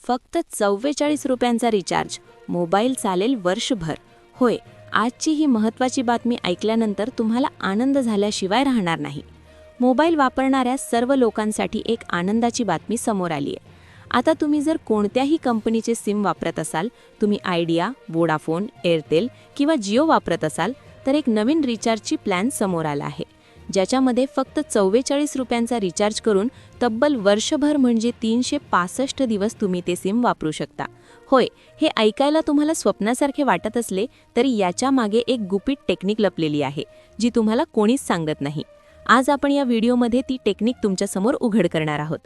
फक्त 44 रुपयांचा recharge, mobile चालेल वर्षभर. होय, आजची ही महत्त्वाची बातमी ऐकल्यानंतर तुम्हाला आनंद झाल्याशिवाय राहणार नाही. मोबाईल वापरणाऱ्या सर्व लोकांसाठी एक आनंदाची बातमी समोर आली आहे. आता तुम्ही जर कोणत्याही कंपनीचे सिम वापरत असाल, तुम्ही आयडिया, वोडाफोन, एअरटेल किंवा जिओ वापरत असाल, तर एक नवीन रिचार्जची प्लॅन समोर आला आहे, ज्याच्यामध्ये फक्त 44 रुपयांचा रिचार्ज करून तब्बल वर्षभर म्हणजे 365 दिवस तुम्ही ते सिम वापरू शकता. होय, हे ऐकायला तुम्हाला स्वप्नासारखे वाटत असले तरी याच्या मागे एक गुपित टेक्निक लपलेली आहे, जी तुम्हाला कोणीच सांगत नाही. आज आपण या व्हिडिओमध्ये ती टेक्निक तुमच्यासमोर उघड करणार आहोत.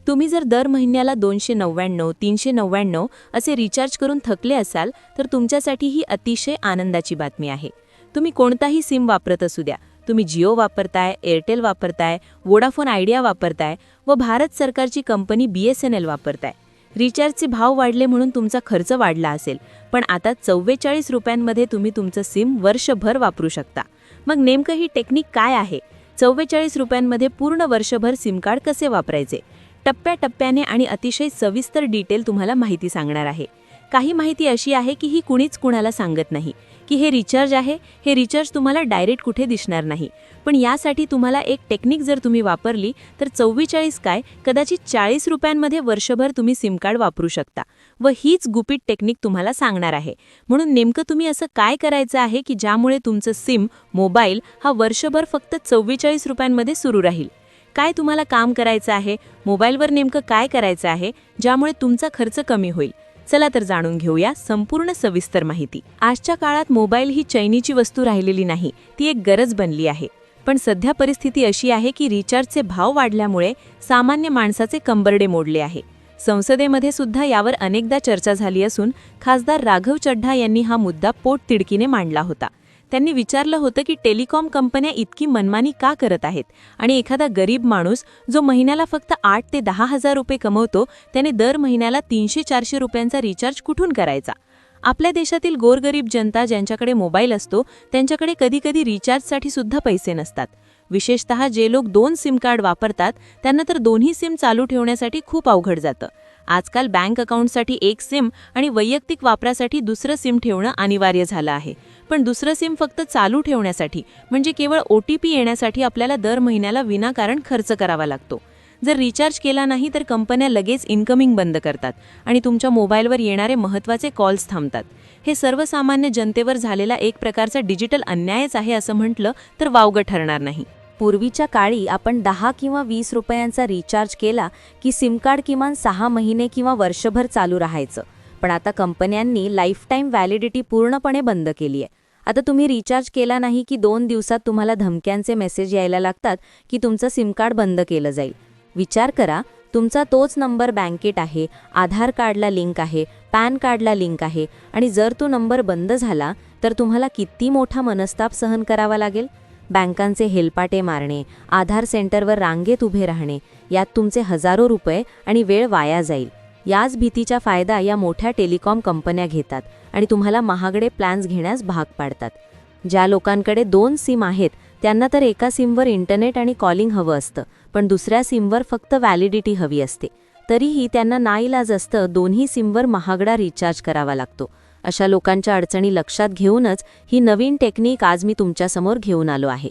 तुम्ही जर दर महिन्याला 299, 399 असे रिचार्ज करून थकले असाल, तर तुमच्यासाठी ही अतिशय आनंदाची बातमी आहे. तुम्ही कोणताही सिम वापरत असू द्या, तुम्ही जिओ वापरताय, एअरटेल वापरताय, वोडाफोन आयडिया वापरताय व भारत सरकारची कंपनी BSNL वापरताय. रिचार्जचे भाव वाढले म्हणून तुमचा खर्च वाढला असेल, पण आता 44 रुपयांमध्ये तुम्ही तुमचं सिम वर्षभर वापरू शकता. मग नेमकं ही टेक्निक काय आहे? 44 रुपयांमध्ये पूर्ण वर्षभर सिम कार्ड कसे वापरायचे? टप्प्याटप्प्याने आणि अतिशय सविस्तर डिटेल तुम्हाला माहिती सांगणार आहे. काही माहिती अशी आहे की ही कुणीच कुणाला सांगत नाही की हे रिचार्ज आहे. हे रिचार्ज तुम्हाला डायरेक्ट कुठे दिसणार नाही. पण यासाठी तुम्हाला एक टेक्निक जर तुम्ही वापरली तर 44 काय, कदाचित 40 रुपयांमध्ये वर्षभर तुम्ही सिम कार्ड वापरू शकता. व हीच गुपित टेक्निक तुम्हाला सांगणार आहे. म्हणून नेमकं तुम्ही असं काय करायचं आहे की ज्यामुळे तुमचं सिम, मोबाईल हा वर्षभर फक्त 44 रुपयांमध्ये सुरू राहील. काय तुम्हाला काम करायचं आहे? मोबाईलवर नेमकं काय करायचं आहे ज्यामुळे तुमचा खर्च कमी होईल? चला तर जाणून घेऊया संपूर्ण सविस्तर माहिती. आजच्या काळात मोबाईल ही चैनीची वस्तू राहिलेली नाही, ती एक गरज बनली आहे. पण सध्या परिस्थिती अशी आहे की रिचार्जचे भाव वाढल्यामुळे सामान्य माणसाचे कंबरडे मोडले आहे. संसदेमध्ये सुद्धा यावर अनेकदा चर्चा झाली असून खासदार राघव चड्ढा यांनी हा मुद्दा पोटतिडकीने मांडला होता. त्यांनी विचारलं होतं की टेलिकॉम कंपन्या इतकी मनमानी का करत आहेत आणि एखादा गरीब माणूस जो महिन्याला फक्त 8 ते 10 हजार रुपये कमवतो, त्याने दर महिन्याला 300-400 रुपयांचा रिचार्ज कुठून करायचा? आपल्या देशातील गोरगरीब जनता ज्यांच्याकडे मोबाईल असतो त्यांच्याकडे कधीकधी रिचार्जसाठी सुद्धा पैसे नसतात. विशेषतः जे लोक 2 सिम कार्ड वापरतात त्यांना तर दोन्ही सिम चालू ठेवण्यासाठी खूप अवघड जातं. आजकाल बँक अकाउंटसाठी एक सिम आणि वैयक्तिक वापरासाठी दुसरं सिम ठेवणं अनिवार्य झालं आहे. पण दुसरं सिम फक्त चालू ठेवण्यासाठी म्हणजे केवळ OTP येण्यासाठी आपल्याला दर महिन्याला विनाकारण खर्च करावा लागतो. जर रिचार्ज केला नाही तर कंपन्या लगेच इन्कमिंग बंद करतात आणि तुमच्या मोबाईलवर येणारे महत्त्वाचे कॉल्स थांबतात. हे सर्वसामान्य जनतेवर झालेला एक प्रकारचा डिजिटल अन्यायच आहे असं म्हटलं तर वावगं ठरणार नाही. पूर्वीच्या काळी आपण 10 किंवा 20 रुपयांचा रिचार्ज केला की सिम कार्ड किमान 6 महिने किंवा वर्षभर चालू राहायचं. पण आता कंपन्यांनी लाईफटाईम व्हॅलिडिटी पूर्णपणे बंद केली आहे. आता तुम्ही रिचार्ज केला नाही की 2 दिवसात तुम्हाला धमक्यांचे मेसेज यायला लागतात की तुमचं सिम कार्ड बंद केलं जाईल. विचार करा, तुमचा तोच नंबर बँकेत आहे, आधार कार्डला लिंक आहे, पॅन कार्डला लिंक आहे आणि जर तो नंबर बंद झाला तर तुम्हाला किती मोठा मनस्ताप सहन करावा लागेल. बँकांचे हेलपाटे मारणे, आधार सेंटरवर रांगेत उभे राहणे, यात तुमचे हजारो रुपये आणि वेळ वाया जाईल. याच भीतीचा फायदा या मोठ्या टेलिकॉम कंपन्या घेतात आणि तुम्हाला महागडे प्लॅन्स घेण्यास भाग पाडतात. ज्या लोकांकडे 2 सिम आहेत त्यांना तर एका सिमवर इंटरनेट आणि कॉलिंग हवं असतं, पण दुसऱ्या सिमवर फक्त व्हॅलिडिटी हवी असते. तरीही त्यांना नाईलाज असतं दोन्ही सिमवर महागडा रिचार्ज करावा लागतो. अशा लोकांच्या अडचणी लक्षात घेऊनच ही नवीन टेक्निक आज मी तुमच्यासमोर घेऊन आलो आहे.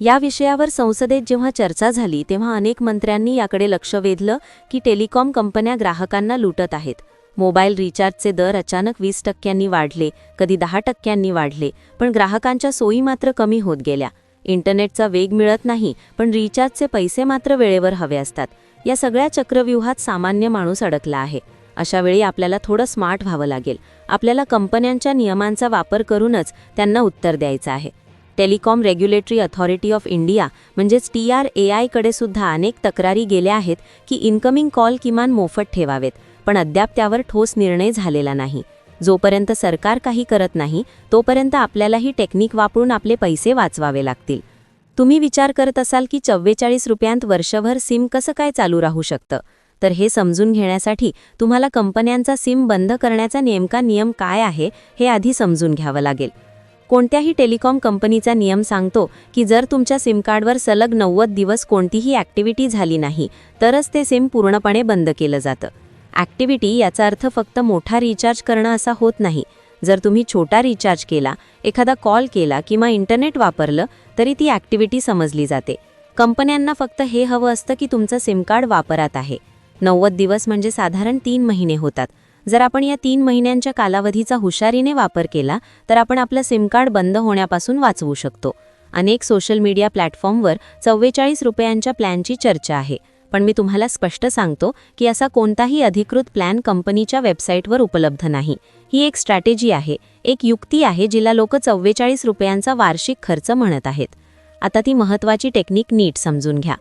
या विषयावर संसदेत जेव्हा चर्चा झाली तेव्हा अनेक मंत्र्यांनी याकडे लक्ष वेधलं की टेलिकॉम कंपन्या ग्राहकांना लुटत आहेत. मोबाईल रिचार्जचे दर अचानक 20% वाढले, कधी 10% वाढले, पण ग्राहकांच्या सोयी मात्र कमी होत गेल्या. इंटरनेटचा वेग मिळत नाही, पण रिचार्जचे पैसे मात्र वेळेवर हवे असतात. या सगळ्या चक्रव्यूहात सामान्य माणूस अडकला आहे. अशावेळी आपल्याला थोडं स्मार्ट व्हावं लागेल. आपल्याला कंपन्यांच्या नियमांचा वापर करूनच त्यांना उत्तर द्यायचं आहे. Telecom regulatory authority of India म्हणजेच TRAI कडे सुद्धा अनेक तक्रारी गेल्या आहेत की इन्कमिंग कॉल किमान मोफत ठेवावेत, पण अद्याप त्यावर ठोस निर्णय झालेला नाही. जोपर्यंत सरकार काही करत नाही तोपर्यंत आपल्याला ही टेक्निक वापरून आपले पैसे वाचवावे लागतील. तुम्ही विचार करत असाल की 44 रुपयांत वर्षभर सिम कसं काय चालू राहू शकतं? तर हे समजून घेण्यासाठी तुम्हाला कंपन्यांचा सिम बंद करण्याचा नेमका नियम काय आहे हे आधी समजून घ्यावं लागेल. कोणत्याही टेलिकॉम कंपनीचा नियम सांगतो की जर तुमच्या सिम कार्डवर सलग 90 दिवस कोणतीही ॲक्टिव्हिटी झाली नाही तरच ते सिम पूर्णपणे बंद केलं जातं. ॲक्टिव्हिटी याचा अर्थ फक्त मोठा रिचार्ज करणं असा होत नाही. जर तुम्ही छोटा रिचार्ज केला, एखादा कॉल केला किंवा इंटरनेट वापरलं तरी ती ॲक्टिव्हिटी समजली जाते. कंपन्यांना फक्त हे हवं असतं की तुमचं सिम कार्ड वापरात आहे. 90 दिवस म्हणजे साधारण 3 महिने होतात. जर आपण या 3 महिन्यांच्या कालावधीचा हुशारीने वापर केला तर आपण आपलं सिम कार्ड बंद होण्यापासून वाचवू शकतो. अनेक सोशल मीडिया प्लॅटफॉर्मवर 44 रुपयांच्या प्लॅनची चर्चा आहे. पण मी तुम्हाला स्पष्ट सांगतो की असा कोणताही अधिकृत प्लॅन कंपनीच्या वेबसाईटवर उपलब्ध नाही. ही एक स्ट्रॅटेजी आहे, एक युक्ती आहे जिला लोक 44 रुपयांचा वार्षिक खर्च म्हणत आहेत. आता ती महत्त्वाची टेक्निक नीट समजून घ्या.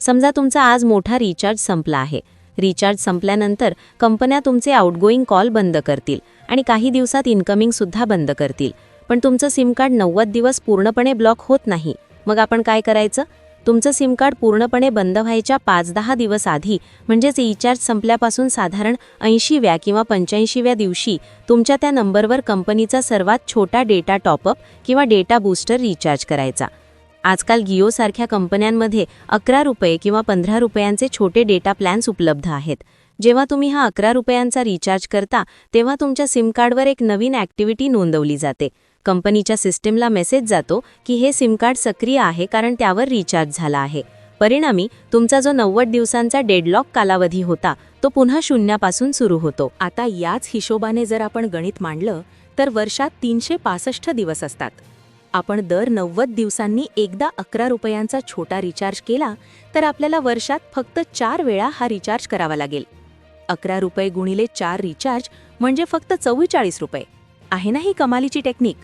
समजा तुमचा आज मोठा रिचार्ज संपला आहे. रिचार्ज संपल्यानंतर कंपन्या तुमचे आउटगोईंग कॉल बंद करतील आणि काही दिवसात इन्कमिंगसुद्धा बंद करतील. पण तुमचं सिम कार्ड 90 दिवस पूर्णपणे ब्लॉक होत नाही. मग आपण काय करायचं? तुमचं सिम कार्ड पूर्णपणे बंद व्हायच्या 5-10 दिवस आधी, म्हणजेच रिचार्ज संपल्यापासून साधारण 80व्या किंवा 85व्या दिवशी तुमच्या त्या नंबरवर कंपनीचा सर्वात छोटा डेटा टॉपअप किंवा डेटा बूस्टर रिचार्ज करायचा. आजकाल जिओसारख्या कंपन्यांमध्ये 11 रुपये किंवा 15 रुपयांचे छोटे डेटा प्लॅन्स उपलब्ध आहेत. जेव्हा तुम्ही हा 11 रुपयांचा रिचार्ज करता तेव्हा तुमच्या सिम कार्डवर एक नवीन ॲक्टिव्हिटी नोंदवली जाते. कंपनीच्या सिस्टीमला मेसेज जातो की हे सिम कार्ड सक्रिय आहे कारण त्यावर रिचार्ज झाला आहे. परिणामी तुमचा जो 90 दिवसांचा डेडलॉक कालावधी होता तो पुन्हा शून्यापासून सुरू होतो. आता याच हिशोबाने जर आपण गणित मांडलं तर वर्षात 365 दिवस असतात. आपण दर 90 दिवसांनी एकदा 11 रुपयांचा छोटा रिचार्ज केला तर आपल्याला वर्षात फक्त 4 वेळा हा रिचार्ज करावा लागेल. 11 रुपये गुणिले 4 रिचार्ज म्हणजे फक्त 44 रुपये. आहे ना ही कमालीची टेक्निक?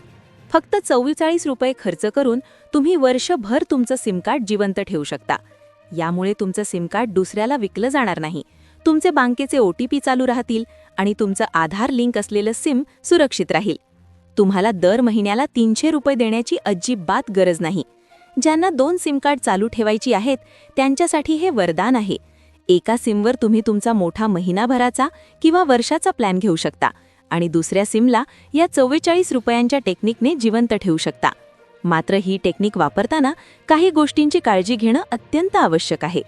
फक्त 44 रुपये खर्च करून तुम्ही वर्षभर तुमचं सिम कार्ड जिवंत ठेवू शकता. यामुळे तुमचं सिम कार्ड दुसऱ्याला विकलं जाणार नाही. तुमचे बँकेचे OTP चालू राहतील आणि तुमचं आधार लिंक असलेलं सिम सुरक्षित राहील. तुम्हाला दर महिन्याला 300 रुपये देण्याची अजिबात गरज नाही. ज्यांना 2 सिम कार्ड चालू ठेवायची आहेत त्यांच्यासाठी हे वरदान आहे. एका सिमवर तुम्ही तुमचा मोठा महिनाभराचा किंवा वर्षाचा प्लॅन घेऊ शकता आणि दुसऱ्या सिमला या 44 रुपयांच्या टेक्निकने जिवंत ठेवू शकता. मात्र ही टेक्निक वापरताना काही गोष्टींची काळजी घेणं अत्यंत आवश्यक आहे.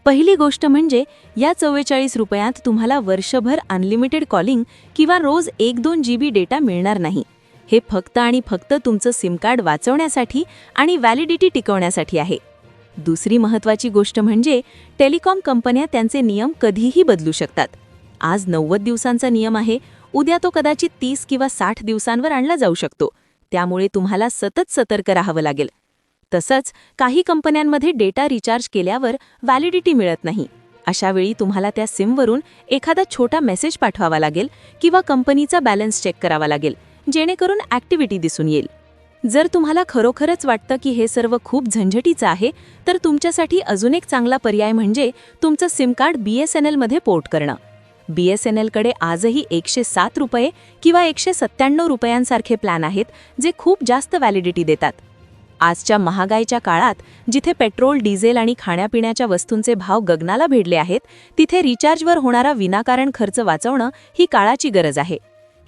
पहिली गोष्ट म्हणजे या 44 रुपयात तुम्हाला वर्षभर अनलिमिटेड कॉलिंग किंवा रोज 1-2 GB डेटा मिळणार नाही. हे फक्त आणि फक्त तुमचं सिम कार्ड वाचवण्यासाठी आणि व्हॅलिडिटी टिकवण्यासाठी आहे. दुसरी महत्त्वाची गोष्ट म्हणजे टेलिकॉम कंपन्या त्यांचे नियम कधीही बदलू शकतात. आज 90 दिवसांचा नियम आहे, उद्या तो कदाचित 30 किंवा 60 दिवसांवर आणला जाऊ शकतो. त्यामुळे तुम्हाला सतत सतर्क राहावं लागेल. तसंच काही कंपन्यांमध्ये डेटा रिचार्ज केल्यावर व्हॅलिडिटी मिळत नाही. अशा वेळी तुम्हाला त्या सिमवरून एखादा छोटा मेसेज पाठवावा लागेल किंवा कंपनीचा बॅलन्स चेक करावा लागेल, जेणेकरून ॲक्टिव्हिटी दिसून येईल. जर तुम्हाला खरोखरच वाटतं की हे सर्व खूप झंझटीचं आहे तर तुमच्यासाठी अजून एक चांगला पर्याय म्हणजे तुमचं सिम कार्ड BSNL मध्ये पोर्ट करणं. BSNL कडे आजही 107 रुपये किंवा 197 रुपयांसारखे प्लॅन आहेत जे खूप जास्त व्हॅलिडिटी देतात. आजच्या महागाईच्या काळात जिथे पेट्रोल, डिझेल आणि खाण्यापिण्याच्या वस्तूंचे भाव गगनाला भिडले आहेत, तिथे रिचार्जवर होणारा विनाकारण खर्च वाचवणं ही काळाची गरज आहे.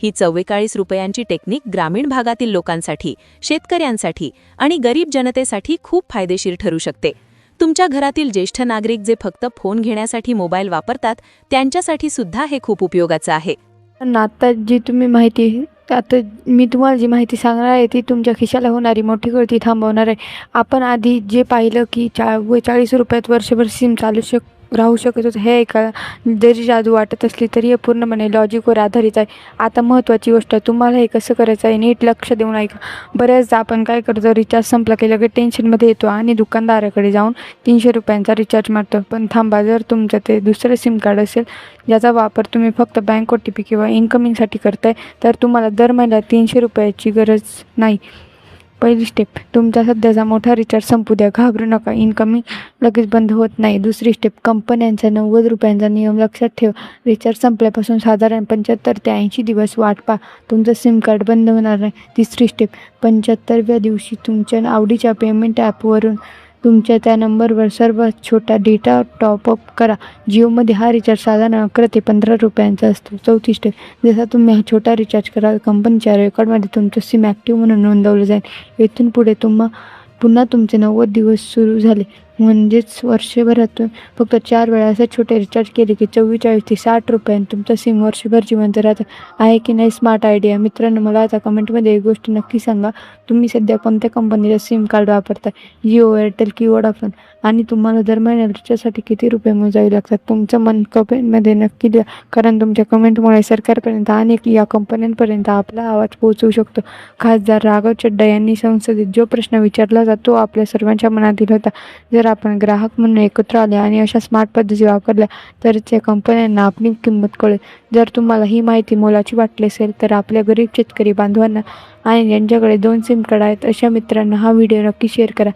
ही 44 रुपयांची टेक्निक ग्रामीण भागातील लोकांसाठी, शेतकऱ्यांसाठी आणि गरीब जनतेसाठी खूप फायदेशीर ठरू शकते. तुमच्या घरातील ज्येष्ठ नागरिक जे फक्त फोन घेण्यासाठी मोबाईल वापरतात त्यांच्यासाठी सुद्धा हे खूप उपयोगाचं आहे. आता जी तुम्ही माहिती आता मी तुम्हाला जी माहिती सांगणार आहे ती तुमच्या खिशाला होणारी मोठी गळती थांबवणार आहे. आपण आधी जे पाहिलं की 40 रुपयात वर्षभर सिम राहू शकत होतं, हे ऐकायला जरी जादू वाटत असली तरी हे पूर्णपणे लॉजिकवर आधारित आहे. आता महत्त्वाची गोष्ट आहे, तुम्हाला हे कसं करायचं आहे नीट लक्ष देऊन ऐका. बऱ्याचदा आपण काय करतो, रिचार्ज संपला की लगेच टेन्शनमध्ये येतो आणि दुकानदाराकडे जाऊन 300 रुपयांचा रिचार्ज मारतो. पण थांबा, जर तुमचं ते दुसरं सिम कार्ड असेल ज्याचा वापर तुम्ही फक्त बँक OTP किंवा इन्कमिंगसाठी करताय तर तुम्हाला दर महिन्याला 300 रुपयाची गरज नाही. पहिली स्टेप, तुमचा सध्याचा मोठा रिचार्ज संपू द्या, घाबरू नका, इन्कमिंग लगेच बंद होत नाही. दुसरी स्टेप, कंपन्यांचा 90 रुपयांचा नियम लक्षात ठेवा. रिचार्ज संपल्यापासून साधारण 75 ते 80 दिवस वाट पहा, तुमचं सिम कार्ड बंद होणार नाही. तिसरी स्टेप, 75व्या दिवशी तुमच्या आवडीच्या पेमेंट ॲपवरून तुमच्या त्या नंबरवर सर्वात छोटा डेटा टॉपअप करा. जिओमध्ये हा रिचार्ज साधारण 11 ते 15 रुपयांचा असतो. चौथी स्टेप, जसा तुम्ही हा छोटा रिचार्ज कराल कंपनीच्या रेकॉर्डमध्ये तुमचं सिम ॲक्टिव्ह म्हणून नोंदवलं जाईल. इथून पुढे पुन्हा तुमचे 90 दिवस सुरू झाले. म्हणजेच वर्षभरातून फक्त 4 वेळा असे छोटे रिचार्ज केले की 44 ते 60 रुपयांत तुमचं सिम वर्षभर जिवंत राहतं. आहे की नाही स्मार्ट आयडिया? मित्रांनो, मला आता कमेंटमध्ये एक गोष्ट नक्की सांगा. तुम्ही सध्या कोणत्या कंपनीचं सिम कार्ड वापरता? जिओ, एअरटेल की वोडाफोन? आणि तुम्हाला दर महिन्याला रिचार्जसाठी किती रुपये मोजावे लागतात? तुमचं मन कमेंटमध्ये नक्की द्या, कारण तुमच्या कमेंटमुळे सरकारपर्यंत आणि या कंपन्यांपर्यंत आपला आवाज पोहोचवू शकतो. खासदार राघव चड्डा यांनी संसदेत जो प्रश्न विचारला होता तो आपल्या सर्वांच्या मनातील होता. जर आपण ग्राहक म्हणून एकत्र आले आणि अशा स्मार्ट पद्धती वापरल्या तरच या कंपन्यांना आपली किंमत कळेल. जर तुम्हाला ही माहिती मोलाची वाटली असेल तर आपल्या गरीब शेतकरी बांधवांना आणि ज्यांच्याकडे 2 सिम कार्ड आहेत अशा मित्रांना हा व्हिडिओ नक्की शेअर करा,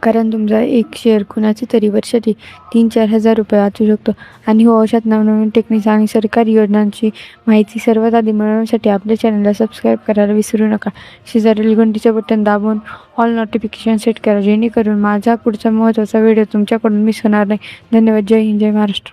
कारण तुमचा एक शेअर कुणाची तरी वर्षाची 3-4 हजार रुपये वाचू शकतो. आणि हो, अशाच नवनवीन टेक्निक्स आणि सरकारी योजनांची माहिती सर्वात आधी मिळवण्यासाठी आपल्या चॅनलला सबस्क्राईब करायला विसरू नका. शेजारील घंटीचं बटन दाबून ऑल नोटिफिकेशन सेट करा, जेणेकरून माझा पुढचा महत्त्वाचा व्हिडिओ तुमच्याकडून मिस होणार नाही. धन्यवाद. जय हिंद, जय महाराष्ट्र.